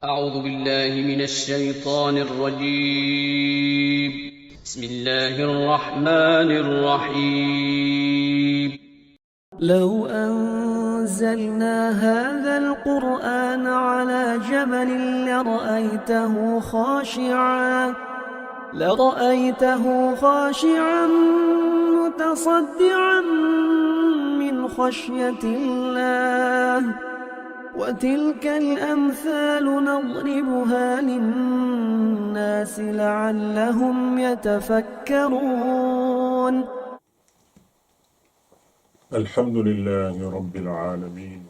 أعوذ بالله من الشيطان الرجيم. بسم الله الرحمن الرحيم. لو أنزلنا هذا القرآن على جبل لرأيته خاشعا متصدعا من خشية الله وتلك الأمثال نضربها للناس لعلهم يتفكرون. الحمد لله رب العالمين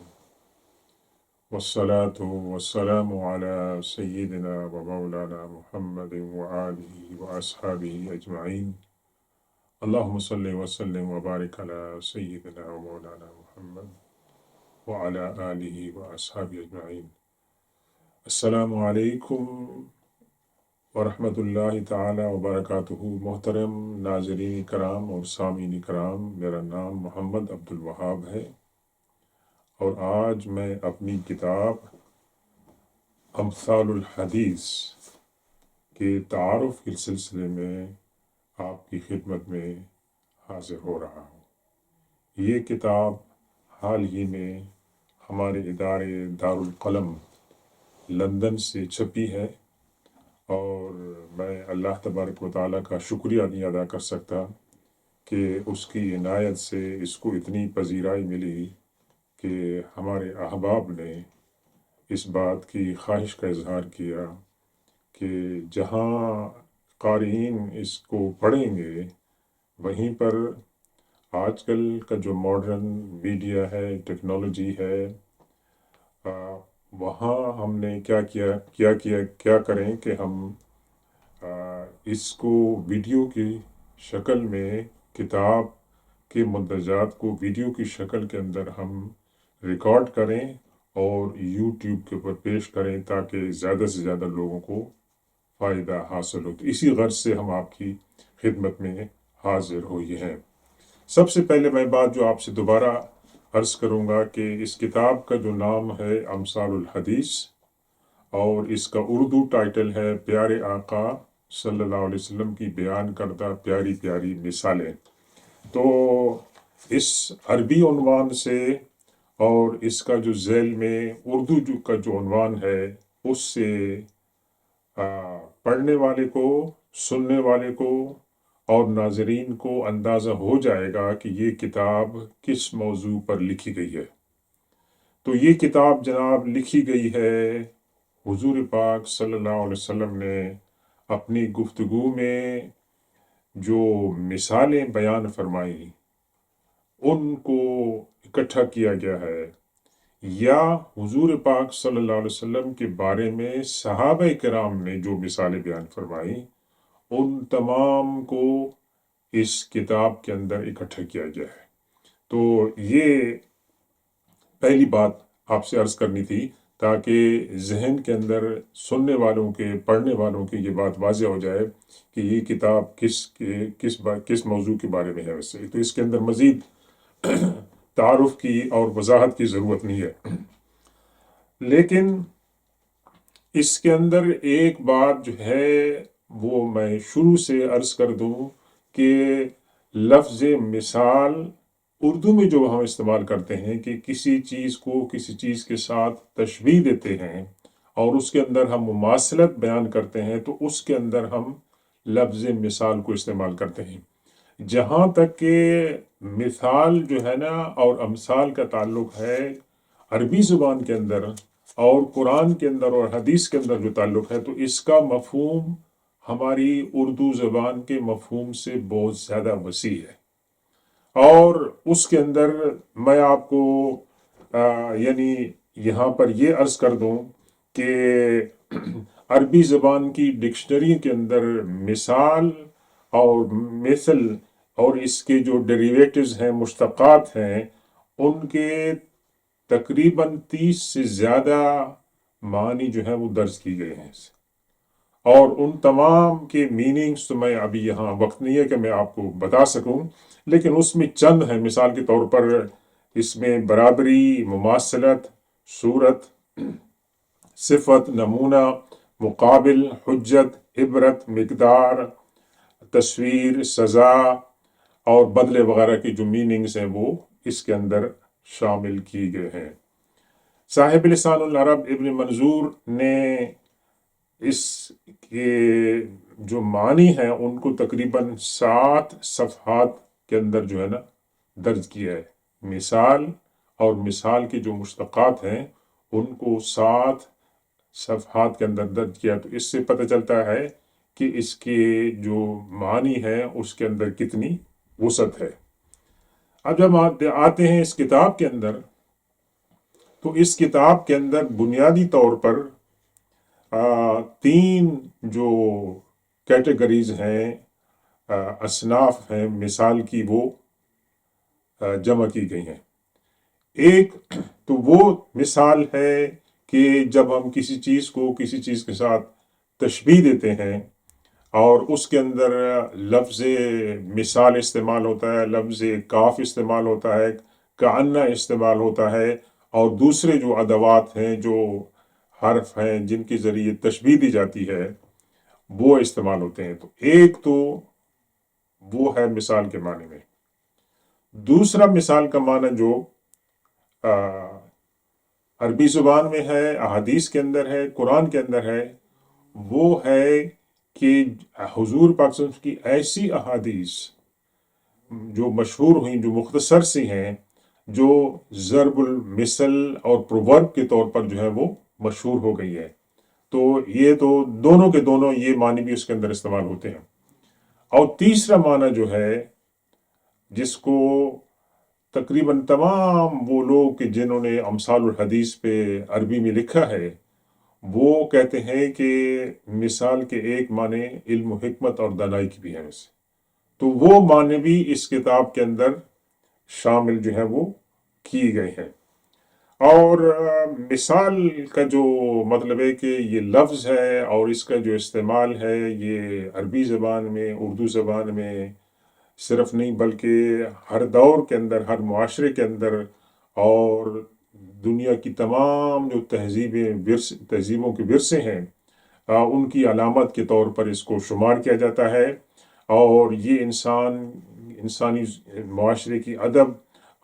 والصلاة والسلام على سيدنا ومولانا محمد وآله وأصحابه أجمعين. اللهم صل وسلم وبارك على سيدنا ومولانا محمد وعلى آله وأصحابه أجمعين. السلام علیکم ورحمۃ اللہ تعالی وبرکاتہ. محترم ناظرین کرام اور سامعین کرام، میرا نام محمد عبد الوہاب ہے اور آج میں اپنی کتاب امثال الحدیث کے تعارف کے سلسلے میں آپ کی خدمت میں حاضر ہو رہا ہوں. یہ کتاب حال ہی میں ہمارے ادارے دارالقلم لندن سے چھپی ہے اور میں اللہ تبارک و تعالیٰ کا شکریہ نہیں ادا کر سکتا کہ اس کی عنایت سے اس کو اتنی پذیرائی ملی کہ ہمارے احباب نے اس بات کی خواہش کا اظہار کیا کہ جہاں قارئین اس کو پڑھیں گے وہیں پر آج کل کا جو ماڈرن میڈیا ہے، ٹیکنالوجی ہے، وہاں ہم نے کیا کریں کہ ہم اس کو ویڈیو کی شکل میں، کتاب کے مندرجات کو ویڈیو کی شکل کے اندر ہم ریکارڈ کریں اور یوٹیوب کے اوپر پیش کریں تاکہ زیادہ سے زیادہ لوگوں کو فائدہ حاصل ہو. تو اسی غرض سے ہم آپ کی خدمت میں حاضر ہوئے ہیں. سب سے پہلے میں بات جو آپ سے دوبارہ عرض کروں گا کہ اس کتاب کا جو نام ہے امثال الحدیث اور اس کا اردو ٹائٹل ہے پیارے آقا صلی اللہ علیہ وسلم کی بیان کردہ پیاری پیاری مثالیں. تو اس عربی عنوان سے اور اس کا جو ذیل میں اردو کا جو عنوان ہے اس سے پڑھنے والے کو، سننے والے کو اور ناظرین کو اندازہ ہو جائے گا کہ یہ کتاب کس موضوع پر لکھی گئی ہے. تو یہ کتاب جناب لکھی گئی ہے حضور پاک صلی اللہ علیہ وسلم نے اپنی گفتگو میں جو مثالیں بیان فرمائیں ان کو اکٹھا کیا گیا ہے، یا حضور پاک صلی اللہ علیہ وسلم کے بارے میں صحابہ کرام نے جو مثالیں بیان فرمائیں ان تمام کو اس کتاب کے اندر اکٹھا کیا گیا ہے. تو یہ پہلی بات آپ سے عرض کرنی تھی تاکہ ذہن کے اندر سننے والوں کے، پڑھنے والوں کی یہ بات واضح ہو جائے کہ یہ کتاب کس موضوع کے بارے میں ہے. ویسے تو اس کے اندر مزید تعارف کی اور وضاحت کی ضرورت نہیں ہے، لیکن اس کے اندر ایک بات جو ہے وہ میں شروع سے عرض کر دوں کہ لفظ مثال اردو میں جو ہم استعمال کرتے ہیں کہ کسی چیز کو کسی چیز کے ساتھ تشبیہ دیتے ہیں اور اس کے اندر ہم مماثلت بیان کرتے ہیں، تو اس کے اندر ہم لفظ مثال کو استعمال کرتے ہیں. جہاں تک کہ مثال جو ہے نا اور امثال کا تعلق ہے عربی زبان کے اندر اور قرآن کے اندر اور حدیث کے اندر جو تعلق ہے، تو اس کا مفہوم ہماری اردو زبان کے مفہوم سے بہت زیادہ وسیع ہے. اور اس کے اندر میں آپ کو یعنی یہاں پر یہ عرض کر دوں کہ عربی زبان کی ڈکشنری کے اندر مثال اور مثل اور اس کے جو ڈیریویٹیوز ہیں، مشتقات ہیں، ان کے تقریباً 30 سے زیادہ معنی جو ہیں وہ درج کی گئے ہیں، اور ان تمام کے میننگز تو میں ابھی یہاں وقت نہیں ہے کہ میں آپ کو بتا سکوں، لیکن اس میں چند ہیں. مثال کے طور پر اس میں برابری، مماثلت، صورت، صفت، نمونہ، مقابل، حجت، عبرت، مقدار، تصویر، سزا اور بدلے وغیرہ کی جو میننگز ہیں وہ اس کے اندر شامل کی گئے ہیں۔ صاحب لسان العرب ابن منظور نے اس کے جو معنی ہیں ان کو تقریباً 7 صفحات کے اندر جو ہے نا درج کیا ہے۔ مثال اور مثال کے جو مشتقات ہیں ان کو 7 صفحات کے اندر درج کیا، تو اس سے پتہ چلتا ہے کہ اس کے جو معنی ہے اس کے اندر کتنی وسعت ہے۔ اب جب آتے ہیں اس کتاب کے اندر، تو اس کتاب کے اندر بنیادی طور پر 3 جو کیٹیگریز ہیں، اصناف ہیں مثال کی، وہ جمع کی گئی ہیں۔ ایک تو وہ مثال ہے کہ جب ہم کسی چیز کو کسی چیز کے ساتھ تشبیہ دیتے ہیں اور اس کے اندر لفظ مثال استعمال ہوتا ہے، لفظ کاف استعمال ہوتا ہے، کأنہ استعمال ہوتا ہے، اور دوسرے جو ادوات ہیں، جو حرف ہیں جن کے ذریعے تشبیہ دی جاتی ہے، وہ استعمال ہوتے ہیں۔ تو ایک تو وہ ہے مثال کے معنی میں۔ دوسرا مثال کا معنی جو عربی زبان میں ہے، احادیث کے اندر ہے، قرآن کے اندر ہے، وہ ہے کہ حضور پاک صلی اللہ علیہ وسلم کی ایسی احادیث جو مشہور ہوئیں، جو مختصر سی ہیں، جو ضرب المثل اور پروورب کے طور پر جو ہے وہ مشہور ہو گئی ہے۔ تو یہ تو دونوں کے دونوں یہ معنی بھی اس کے اندر استعمال ہوتے ہیں۔ اور تیسرا معنی جو ہے، جس کو تقریباً تمام وہ لوگ کہ جنہوں نے امثال الحدیث پہ عربی میں لکھا ہے، وہ کہتے ہیں کہ مثال کے ایک معنی علم و حکمت اور دانائی کی بھی ہے اس سے۔ تو وہ معنی بھی اس کتاب کے اندر شامل جو ہے وہ کیے گئے ہیں۔ اور مثال کا جو مطلب ہے کہ یہ لفظ ہے اور اس کا جو استعمال ہے، یہ عربی زبان میں، اردو زبان میں صرف نہیں بلکہ ہر دور کے اندر، ہر معاشرے کے اندر، اور دنیا کی تمام جو تہذیبوں کے ورثے ہیں، ان کی علامت کے طور پر اس کو شمار کیا جاتا ہے۔ اور یہ انسانی معاشرے کی ادب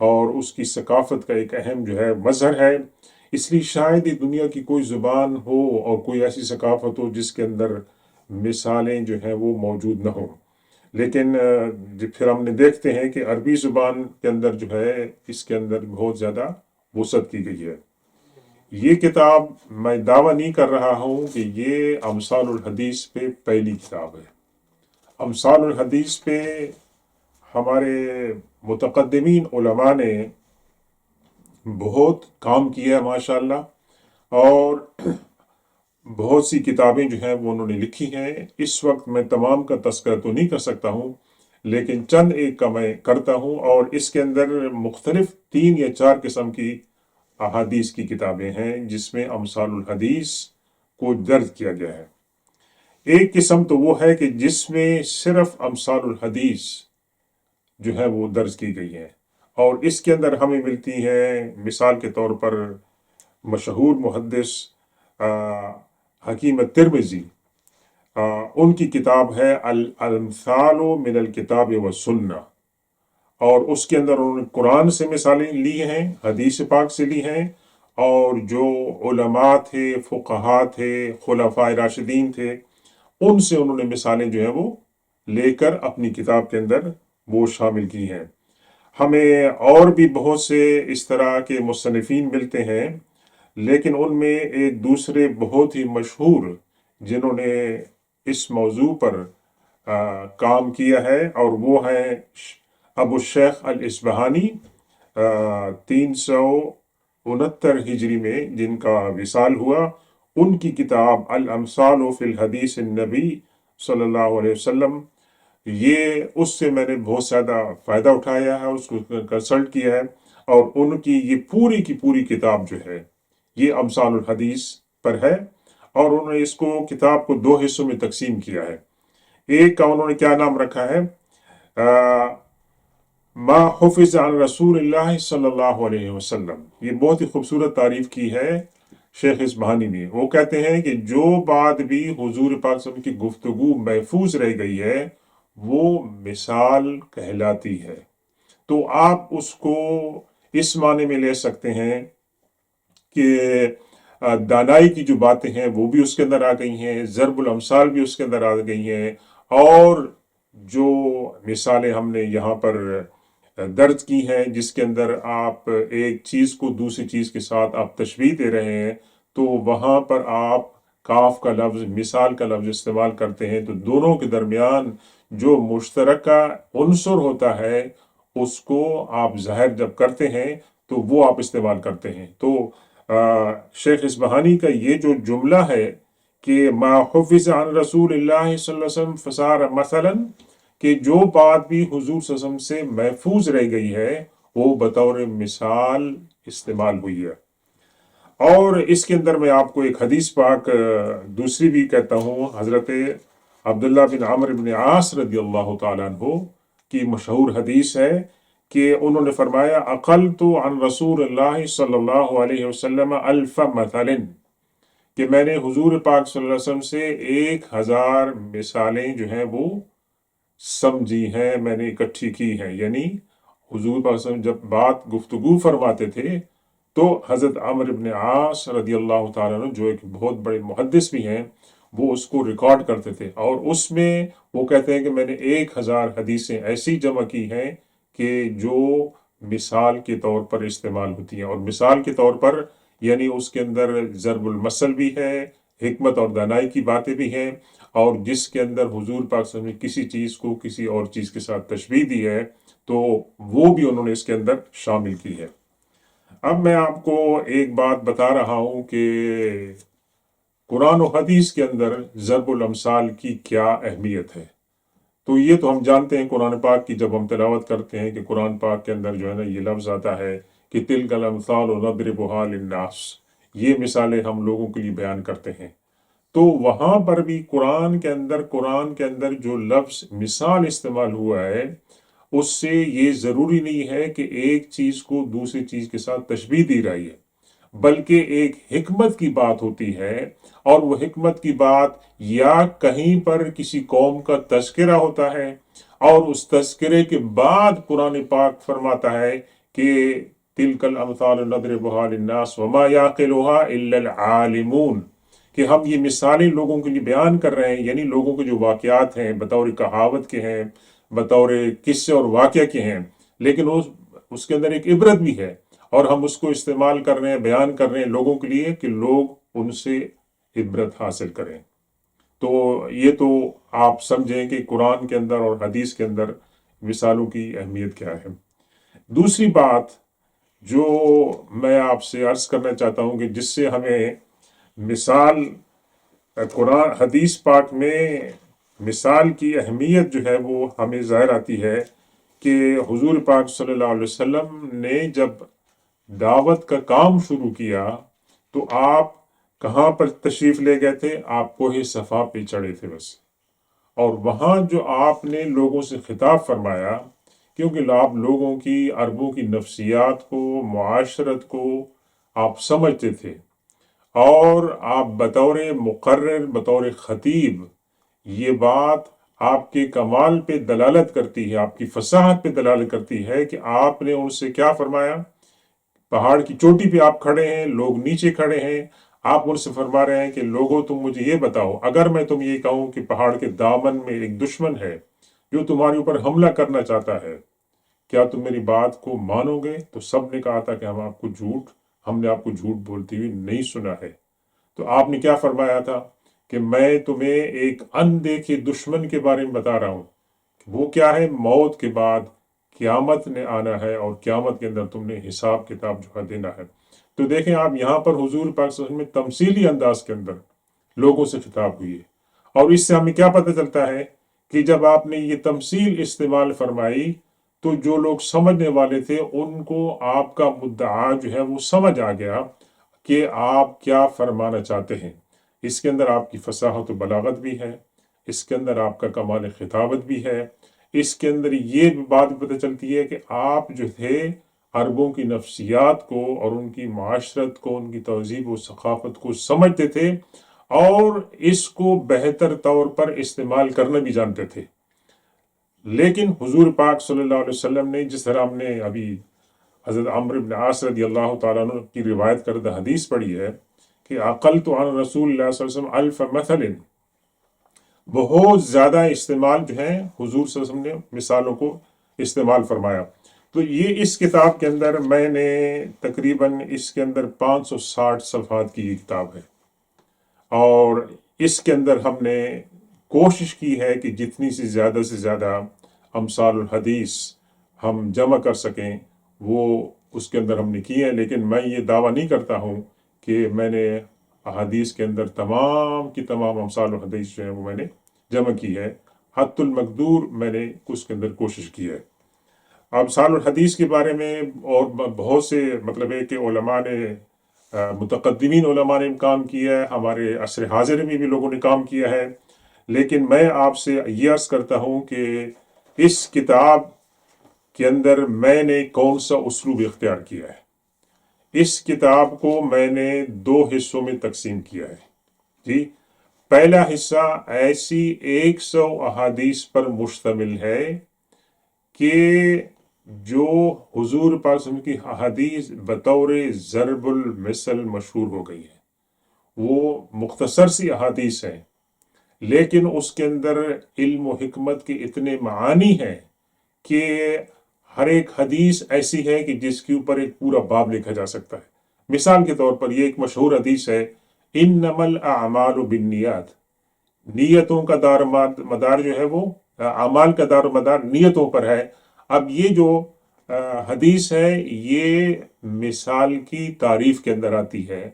اور اس کی ثقافت کا ایک اہم جو ہے مظہر ہے۔ اس لیے شاید ہی دنیا کی کوئی زبان ہو اور کوئی ایسی ثقافت ہو جس کے اندر مثالیں جو ہیں وہ موجود نہ ہوں۔ لیکن پھر ہم نے دیکھتے ہیں کہ عربی زبان کے اندر جو ہے اس کے اندر بہت زیادہ وسعت کی گئی ہے۔ یہ کتاب میں دعویٰ نہیں کر رہا ہوں کہ یہ امثال الحدیث پہ پہلی کتاب ہے۔ امثال الحدیث پہ ہمارے متقدمین علماء نے بہت کام کیا ہے ماشاءاللہ، اور بہت سی کتابیں جو ہیں وہ انہوں نے لکھی ہیں۔ اس وقت میں تمام کا تذکرہ تو نہیں کر سکتا ہوں، لیکن چند ایک کا میں کرتا ہوں، اور اس کے اندر مختلف 3 یا 4 قسم کی احادیث کی کتابیں ہیں جس میں امثال الحدیث کو درج کیا گیا ہے۔ ایک قسم تو وہ ہے کہ جس میں صرف امثال الحدیث جو ہے وہ درج کی گئی ہے، اور اس کے اندر ہمیں ملتی ہیں مثال کے طور پر مشہور محدث حکیم الترمذی، ان کی کتاب ہے الامثال من الکتاب والسنہ، اور اس کے اندر انہوں نے قرآن سے مثالیں لی ہیں، حدیث پاک سے لی ہیں، اور جو علماء تھے، فقہاء تھے، خلفاء راشدین تھے، ان سے انہوں نے مثالیں جو ہیں وہ لے کر اپنی کتاب کے اندر وہ شامل کی ہیں۔ ہمیں اور بھی بہت سے اس طرح کے مصنفین ملتے ہیں، لیکن ان میں ایک دوسرے بہت ہی مشہور جنہوں نے اس موضوع پر کام کیا ہے، اور وہ ہیں ابو الشیخ الاصبہانی، 369 ہجری میں جن کا وصال ہوا۔ ان کی کتاب الامثال فی الحدیث النبی صلی اللہ علیہ وسلم، یہ اس سے میں نے بہت زیادہ فائدہ اٹھایا ہے، اس کو کنسلٹ کیا ہے، اور ان کی یہ پوری کی پوری کتاب جو ہے یہ امثال الحدیث پر ہے، اور انہوں نے اس کو کتاب کو 2 حصوں میں تقسیم کیا ہے۔ ایک کا انہوں نے کیا نام رکھا ہے، ما حفظ عن رسول اللہ صلی اللہ علیہ وسلم۔ یہ بہت ہی خوبصورت تعریف کی ہے شیخ اصبہانی میں وہ کہتے ہیں کہ جو بات بھی حضور پاک صلی اللہ علیہ وسلم کی گفتگو محفوظ رہ گئی ہے وہ مثال کہلاتی ہے۔ تو آپ اس کو اس معنی میں لے سکتے ہیں کہ دانائی کی جو باتیں ہیں وہ بھی اس کے اندر آ گئی ہیں، ضرب الامثال بھی اس کے اندر آ گئی ہیں، اور جو مثالیں ہم نے یہاں پر درج کی ہیں جس کے اندر آپ ایک چیز کو دوسری چیز کے ساتھ آپ تشبیہ دے رہے ہیں، تو وہاں پر آپ کاف کا لفظ، مثال کا لفظ استعمال کرتے ہیں، تو دونوں کے درمیان جو مشترکہ عنصر ہوتا ہے اس کو آپ ظاہر جب کرتے ہیں تو وہ آپ استعمال کرتے ہیں۔ تو شیخ اصبہانی کا یہ جو جملہ ہے کہ ما حفظ عن رسول اللہ صلی اللہ علیہ وسلم فصار مثلا، کہ جو بات بھی حضور صلی اللہ علیہ وسلم سے محفوظ رہ گئی ہے وہ بطور مثال استعمال ہوئی ہے۔ اور اس کے اندر میں آپ کو ایک حدیث پاک دوسری بھی کہتا ہوں، حضرت عبداللہ بن عمرو بن عاص رضی اللہ تعالیٰ عنہ کی مشہور حدیث ہے کہ انہوں نے فرمایا اقلت عن رسول اللہ صلی اللہ علیہ وسلم الف مثل، کہ میں نے حضور پاک صلی اللہ علیہ وسلم سے 1000 مثالیں جو ہیں وہ سمجھی ہیں، میں نے اکٹھی کی ہیں۔ یعنی حضور پاک صلی اللہ علیہ وسلم جب بات گفتگو فرماتے تھے تو حضرت عمرو بن عاص رضی اللہ تعالیٰ عنہ جو ایک بہت بڑے محدث بھی ہیں وہ اس کو ریکارڈ کرتے تھے، اور اس میں وہ کہتے ہیں کہ میں نے 1000 حدیثیں ایسی جمع کی ہیں کہ جو مثال کے طور پر استعمال ہوتی ہیں، اور مثال کے طور پر یعنی اس کے اندر ضرب المثل بھی ہے، حکمت اور دانائی کی باتیں بھی ہیں، اور جس کے اندر حضور پاک صلی اللہ علیہ وسلم نے کسی چیز کو کسی اور چیز کے ساتھ تشبیہ دی ہے تو وہ بھی انہوں نے اس کے اندر شامل کی ہے۔ اب میں آپ کو ایک بات بتا رہا ہوں کہ قرآن و حدیث کے اندر ضرب الامثال کی کیا اہمیت ہے۔ تو یہ تو ہم جانتے ہیں قرآن پاک کی جب ہم تلاوت کرتے ہیں کہ قرآن پاک کے اندر جو ہے نا یہ لفظ آتا ہے کہ تلک الامثال نضربها للناس، یہ مثالیں ہم لوگوں کے لیے بیان کرتے ہیں۔ تو وہاں پر بھی قرآن کے اندر جو لفظ مثال استعمال ہوا ہے اس سے یہ ضروری نہیں ہے کہ ایک چیز کو دوسری چیز کے ساتھ تشبیہ دی رہی ہے، بلکہ ایک حکمت کی بات ہوتی ہے، اور وہ حکمت کی بات یا کہیں پر کسی قوم کا تذکرہ ہوتا ہے، اور اس تذکرے کے بعد قرآن پاک فرماتا ہے کہ تلک الامثال نضربها للناس وما يعقلها الا العالمون، کہ ہم یہ مثالیں لوگوں کے لیے بیان کر رہے ہیں، یعنی لوگوں کے جو واقعات ہیں بطور کہاوت کے ہیں، بطور قصے اور واقعہ کے ہیں، لیکن اس کے اندر ایک عبرت بھی ہے، اور ہم اس کو استعمال کر رہے ہیں، بیان کر رہے ہیں لوگوں کے لیے کہ لوگ ان سے عبرت حاصل کریں۔ تو یہ تو آپ سمجھیں کہ قرآن کے اندر اور حدیث کے اندر مثالوں کی اہمیت کیا ہے۔ دوسری بات جو میں آپ سے عرض کرنا چاہتا ہوں کہ جس سے ہمیں مثال قرآن حدیث پاک میں مثال کی اہمیت جو ہے وہ ہمیں ظاہر آتی ہے کہ حضور پاک صلی اللہ علیہ وسلم نے جب دعوت کا کام شروع کیا تو آپ کہاں پر تشریف لے گئے تھے؟ آپ کوہ صفا پہ چڑھے تھے بس، اور وہاں جو آپ نے لوگوں سے خطاب فرمایا، کیونکہ آپ لوگوں کی عربوں کی نفسیات کو، معاشرت کو آپ سمجھتے تھے، اور آپ بطور مقرر، بطور خطیب، یہ بات آپ کے کمال پہ دلالت کرتی ہے، آپ کی فصاحت پہ دلالت کرتی ہے کہ آپ نے ان سے کیا فرمایا۔ پہاڑ کی چوٹی پہ آپ کھڑے ہیں، لوگ نیچے کھڑے ہیں، آپ ان سے فرما رہے ہیں کہ لوگوں تم مجھے یہ بتاؤ، اگر میں تم یہ کہوں کہ پہاڑ کے دامن میں ایک دشمن ہے جو تمہارے اوپر حملہ کرنا چاہتا ہے، کیا تم میری بات کو مانو گے؟ تو سب نے کہا تھا کہ ہم نے آپ کو جھوٹ بولتے ہوئے نہیں سنا ہے۔ تو آپ نے کیا فرمایا تھا کہ میں تمہیں ایک اندیکھے دشمن کے بارے میں بتا رہا ہوں، وہ کیا ہے؟ موت کے بعد قیامت نے آنا ہے، اور قیامت کے اندر تم نے حساب کتاب جو ہے دینا ہے۔ تو دیکھیں آپ یہاں پر حضور پاک صلی اللہ علیہ وسلم میں تمثیلی انداز کے اندر لوگوں سے خطاب ہوئی ہے، اور اس سے ہمیں کیا پتہ چلتا ہے کہ جب آپ نے یہ تمثیل استعمال فرمائی تو جو لوگ سمجھنے والے تھے ان کو آپ کا مدعا جو ہے وہ سمجھ آ گیا کہ آپ کیا فرمانا چاہتے ہیں۔ اس کے اندر آپ کی فصاحت و بلاغت بھی ہے، اس کے اندر آپ کا کمال خطابت بھی ہے، اس کے اندر یہ بات پتہ چلتی ہے کہ آپ جو تھے عربوں کی نفسیات کو اور ان کی معاشرت کو، ان کی تہذیب و ثقافت کو سمجھتے تھے اور اس کو بہتر طور پر استعمال کرنا بھی جانتے تھے۔ لیکن حضور پاک صلی اللہ علیہ وسلم نے، جس طرح ہم نے ابھی حضرت عمرو بن عاص رضی اللہ تعالیٰ عنہ کی روایت کردہ حدیث پڑھی ہے کہ عقلت عن رسول اللہ صلی اللہ علیہ وسلم الف مثل، بہت زیادہ استعمال جو ہے حضور صلی اللہ علیہ وسلم نے مثالوں کو استعمال فرمایا۔ تو یہ اس کتاب کے اندر میں نے تقریباً اس کے اندر 560 صفحات کی یہ کتاب ہے، اور اس کے اندر ہم نے کوشش کی ہے کہ جتنی سے زیادہ امثال الحدیث ہم جمع کر سکیں وہ اس کے اندر ہم نے کی ہے۔ لیکن میں یہ دعویٰ نہیں کرتا ہوں کہ میں نے احادیث کے اندر تمام کی تمام امثال الحدیث جو ہیں وہ میں نے جمع کی ہے، حد المقدور میں نے اس کے اندر کوشش کی ہے۔ امثال الحدیث کے بارے میں اور بہت سے مطلب ہے کہ علماء نے، متقدمین علماء نے کام کیا ہے، ہمارے عصر حاضر میں بھی لوگوں نے کام کیا ہے، لیکن میں آپ سے یہ عرض کرتا ہوں کہ اس کتاب کے اندر میں نے کون سا اسلوب اختیار کیا ہے۔ اس کتاب کو میں نے 2 حصوں میں تقسیم کیا ہے جی۔ پہلا حصہ ایسی 100 احادیث پر مشتمل ہے کہ جو حضور پاک صلی اللہ علیہ وسلم کی احادیث بطور ضرب المثل مشہور ہو گئی ہیں۔ وہ مختصر سی احادیث ہیں، لیکن اس کے اندر علم و حکمت کے اتنے معانی ہیں کہ ہر ایک حدیث ایسی ہے کہ جس کے اوپر ایک پورا باب لکھا جا سکتا ہے۔ مثال کے طور پر یہ ایک مشہور حدیث ہے، انما الاعمال بالنیات، نیتوں کا دار مدار جو ہے وہ اعمال کا دار مدار نیتوں پر ہے۔ اب یہ جو حدیث ہے یہ مثال کی تعریف کے اندر آتی ہے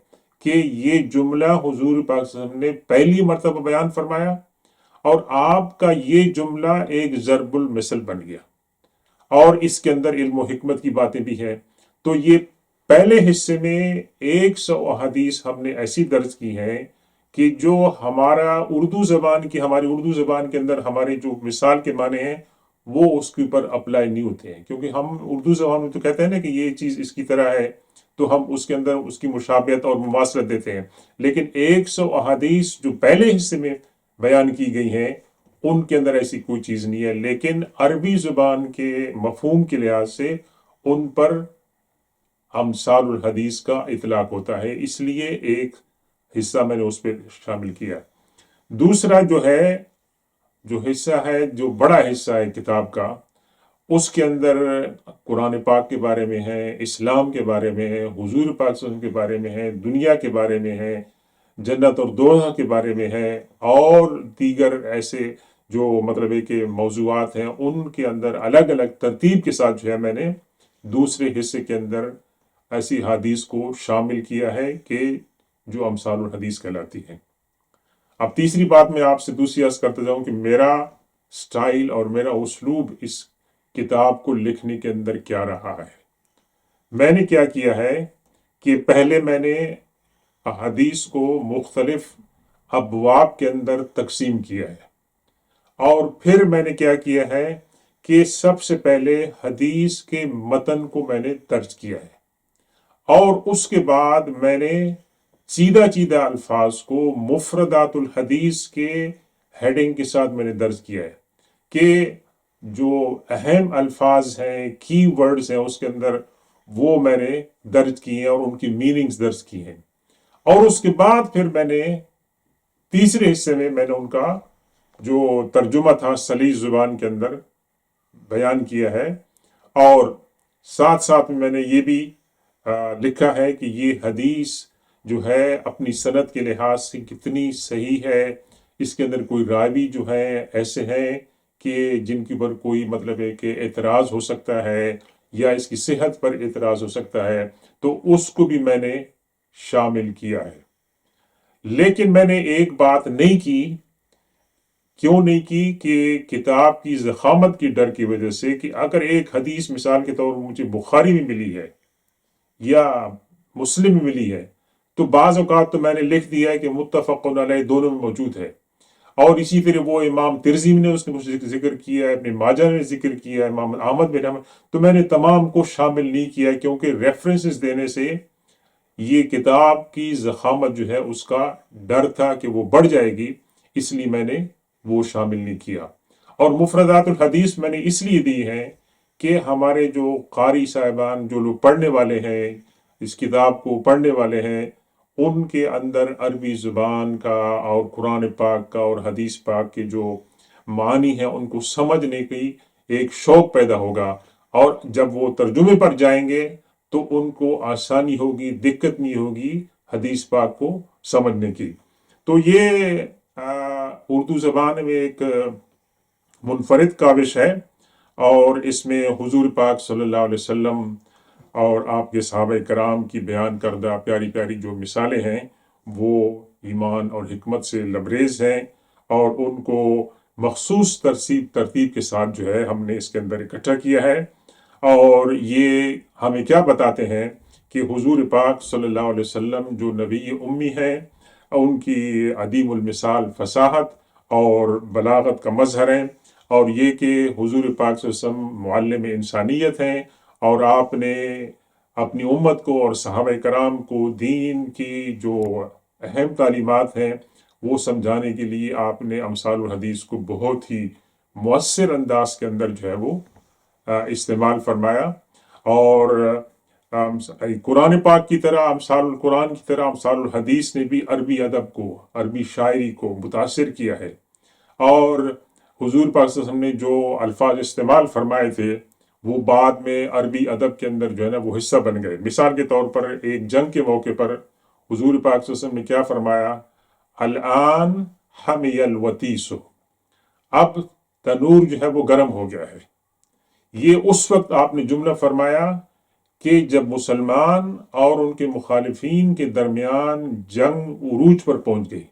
کہ یہ جملہ حضور پاک صلی اللہ علیہ وسلم نے پہلی مرتبہ بیان فرمایا اور آپ کا یہ جملہ ایک ضرب المثل بن گیا، اور اس کے اندر علم و حکمت کی باتیں بھی ہیں۔ تو یہ پہلے حصے میں 100 احادیث ہم نے ایسی درج کی ہیں کہ جو ہماری اردو زبان کے اندر ہمارے جو مثال کے معنی ہیں وہ اس کے اوپر اپلائی نہیں ہوتے ہیں، کیونکہ ہم اردو زبان میں تو کہتے ہیں نا کہ یہ چیز اس کی طرح ہے، تو ہم اس کے اندر اس کی مشابہت اور مماثلت دیتے ہیں۔ لیکن 100 احادیث جو پہلے حصے میں بیان کی گئی ہیں ان کے اندر ایسی کوئی چیز نہیں ہے، لیکن عربی زبان کے مفہوم کے لحاظ سے ان پر امثال الحدیث کا اطلاق ہوتا ہے، اس لیے ایک حصہ میں نے اس پہ شامل کیا۔ دوسرا جو حصہ ہے، جو بڑا حصہ ہے کتاب کا، اس کے اندر قرآن پاک کے بارے میں ہے، اسلام کے بارے میں ہے، حضور پاک صلی اللہ علیہ وسلم کے بارے میں ہے، دنیا کے بارے میں ہے، جنت اور دوزخ کے بارے میں ہے، اور دیگر ایسے جو مطلب ہے کہ موضوعات ہیں، ان کے اندر الگ الگ ترتیب کے ساتھ جو ہے میں نے دوسرے حصے کے اندر ایسی حدیث کو شامل کیا ہے کہ جو امثال الحدیث کہلاتی ہیں۔ اب تیسری بات میں آپ سے دوسری عرض کرتا جاؤں کہ میرا سٹائل اور میرا اسلوب اس کتاب کو لکھنے کے اندر کیا رہا ہے۔ میں نے کیا کیا ہے کہ پہلے میں نے احادیث کو مختلف ابواب کے اندر تقسیم کیا ہے، اور پھر میں نے کیا کیا ہے کہ سب سے پہلے حدیث کے متن کو میں نے درج کیا ہے، اور اس کے بعد میں نے سیدھا الفاظ کو مفردات الحدیث کے ہیڈنگ کے ساتھ میں نے درج کیا ہے کہ جو اہم الفاظ ہیں، کی ورڈز ہیں اس کے اندر، وہ میں نے درج کیے ہیں اور ان کی میننگز درج کی ہیں۔ اور اس کے بعد پھر میں نے تیسرے حصے میں نے ان کا جو ترجمہ تھا سلیس زبان کے اندر بیان کیا ہے، اور ساتھ میں نے یہ بھی لکھا ہے کہ یہ حدیث جو ہے اپنی سند کے لحاظ سے کتنی صحیح ہے، اس کے اندر کوئی راوی جو ہے ایسے ہیں کہ جن کے اوپر کوئی مطلب ہے کہ اعتراض ہو سکتا ہے یا اس کی صحت پر اعتراض ہو سکتا ہے، تو اس کو بھی میں نے شامل کیا ہے۔ لیکن میں نے ایک بات نہیں کی، کیوں نہیں کی کہ کتاب کی ضخامت کی ڈر کی وجہ سے کہ اگر ایک حدیث مثال کے طور پر مجھے بخاری میں ملی ہے یا مسلم میں ملی ہے، تو بعض اوقات تو میں نے لکھ دیا ہے کہ متفق علیہ دونوں میں موجود ہے۔ اور اسی طرح وہ امام ترمذی نے اس نے کچھ ذکر کیا ہے، ابن ماجہ نے ذکر کیا ہے، امام احمد بن حنبل، تو میں نے تمام کو شامل نہیں کیا کیونکہ ریفرنسز دینے سے یہ کتاب کی ضخامت جو ہے اس کا ڈر تھا کہ وہ بڑھ جائے گی، اس لیے میں نے وہ شامل نہیں کیا۔ اور مفردات الحدیث میں نے اس لیے دی ہیں کہ ہمارے جو قاری صاحبان، جو لوگ پڑھنے والے ہیں، اس کتاب کو پڑھنے والے ہیں، ان کے اندر عربی زبان کا اور قرآن پاک کا اور حدیث پاک کے جو معانی ہیں ان کو سمجھنے کی ایک شوق پیدا ہوگا، اور جب وہ ترجمے پر جائیں گے تو ان کو آسانی ہوگی، دقت نہیں ہوگی حدیث پاک کو سمجھنے کی۔ تو یہ اردو زبان میں ایک منفرد کاوش ہے، اور اس میں حضور پاک صلی اللہ علیہ وسلم اور آپ کے صحابہ کرام کی بیان کردہ پیاری پیاری جو مثالیں ہیں وہ ایمان اور حکمت سے لبریز ہیں، اور ان کو مخصوص ترتیب کے ساتھ جو ہے ہم نے اس کے اندر اکٹھا کیا ہے۔ اور یہ ہمیں کیا بتاتے ہیں کہ حضور پاک صلی اللہ علیہ وسلم جو نبی امی ہیں، ان کی عدیم المثال فصاحت اور بلاغت کا مظہر ہیں، اور یہ کہ حضور پاک صلی اللہ علیہ وسلم معلم انسانیت ہیں، اور آپ نے اپنی امت کو اور صحابہ کرام کو دین کی جو اہم تعلیمات ہیں وہ سمجھانے کے لیے آپ نے امثال الحدیث کو بہت ہی مؤثر انداز کے اندر جو ہے وہ استعمال فرمایا۔ اور قرآن پاک کی طرح، امثال القرآن کی طرح امثال الحدیث نے بھی عربی ادب کو، عربی شاعری کو متاثر کیا ہے، اور حضور پاک صلی اللہ علیہ وسلم نے جو الفاظ استعمال فرمائے تھے وہ بعد میں عربی ادب کے اندر جو ہے نا وہ حصہ بن گئے۔ مثال کے طور پر ایک جنگ کے موقع پر حضور پاک صلی اللہ علیہ وسلم نے کیا فرمایا؟ الآن حمی الوتیس، اب تنور جو ہے وہ گرم ہو گیا ہے۔ یہ اس وقت آپ نے جملہ فرمایا کہ جب مسلمان اور ان کے مخالفین کے درمیان جنگ عروج پر پہنچ گئی،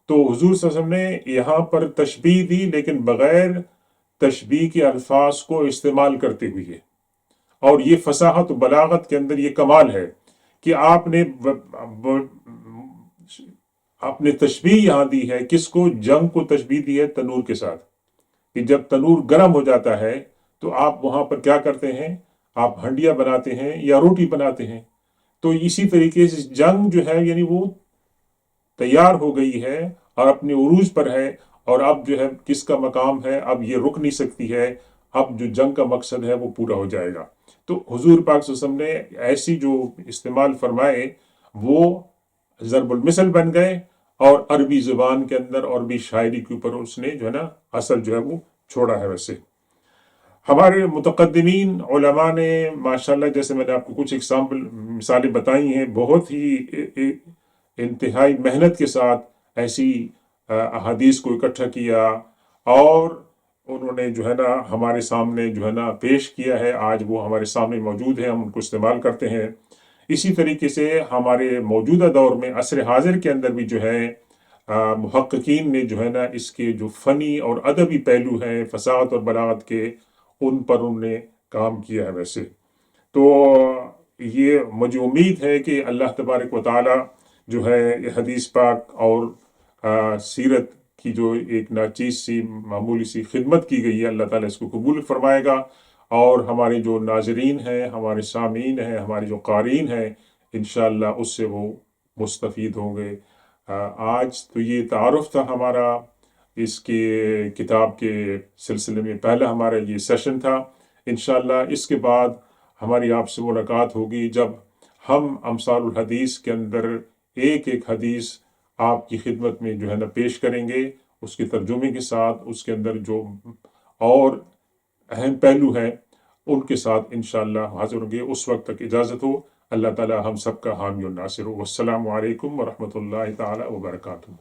تو حضور صلی اللہ علیہ وسلم نے یہاں پر تشبیہ دی، لیکن بغیر تشبیہ کے الفاظ کو استعمال کرتے ہوئے، اور یہ فصاحت و بلاغت کے اندر یہ کمال ہے کہ آپ نے تشبیہ یہاں دی ہے، کس کو؟ جنگ کو تشبیہ دی ہے تنور کے ساتھ، کہ جب تنور گرم ہو جاتا ہے تو آپ وہاں پر کیا کرتے ہیں؟ آپ ہنڈیاں بناتے ہیں یا روٹی بناتے ہیں۔ تو اسی طریقے سے جنگ جو ہے یعنی وہ تیار ہو گئی ہے اور اپنے عروج پر ہے، اور اب جو ہے کس کا مقام ہے؟ اب یہ رک نہیں سکتی ہے، اب جو جنگ کا مقصد ہے وہ پورا ہو جائے گا۔ تو حضور پاک صلی اللہ علیہ وسلم نے ایسی جو استعمال فرمائے وہ ضرب المثل بن گئے، اور عربی زبان کے اندر اور عربی شاعری کے اوپر اس نے جو ہے نا اثر جو ہے وہ چھوڑا ہے۔ ویسے ہمارے متقدمین علماء نے ماشاءاللہ، جیسے میں نے آپ کو کچھ مثالیں بتائی ہیں، بہت ہی انتہائی محنت کے ساتھ ایسی احادیث کو اکٹھا کیا، اور انہوں نے جو ہے نا ہمارے سامنے جو ہے نا پیش کیا ہے۔ آج وہ ہمارے سامنے موجود ہیں، ہم ان کو استعمال کرتے ہیں۔ اسی طریقے سے ہمارے موجودہ دور میں عصر حاضر کے اندر بھی جو ہے محققین نے جو ہے نا اس کے جو فنی اور ادبی پہلو ہیں فصاحت اور بلاغت کے، ان پر انہوں نے کام کیا ہے۔ ویسے تو یہ مجھے امید ہے کہ اللہ تبارک و تعالی جو ہے حدیث پاک اور سیرت کی جو ایک ناچیز سی معمولی سی خدمت کی گئی ہے، اللہ تعالیٰ اس کو قبول فرمائے گا، اور ہمارے جو ناظرین ہیں، ہمارے سامعین ہیں، ہمارے جو قارئین ہیں، انشاءاللہ اس سے وہ مستفید ہوں گے۔ آج تو یہ تعارف تھا ہمارا اس کے کتاب کے سلسلے میں، پہلا ہمارا یہ سیشن تھا۔ انشاءاللہ اس کے بعد ہماری آپ سے ملاقات ہوگی جب ہم امثال الحدیث کے اندر ایک ایک حدیث آپ کی خدمت میں جو ہے نا پیش کریں گے، اس کے ترجمے کے ساتھ، اس کے اندر جو اور اہم پہلو ہیں ان کے ساتھ انشاءاللہ حاضر ہوں گے۔ اس وقت تک اجازت ہو۔ اللہ تعالی ہم سب کا حامی و ناصر ہو۔ والسلام علیکم ورحمۃ اللہ تعالی وبرکاتہ۔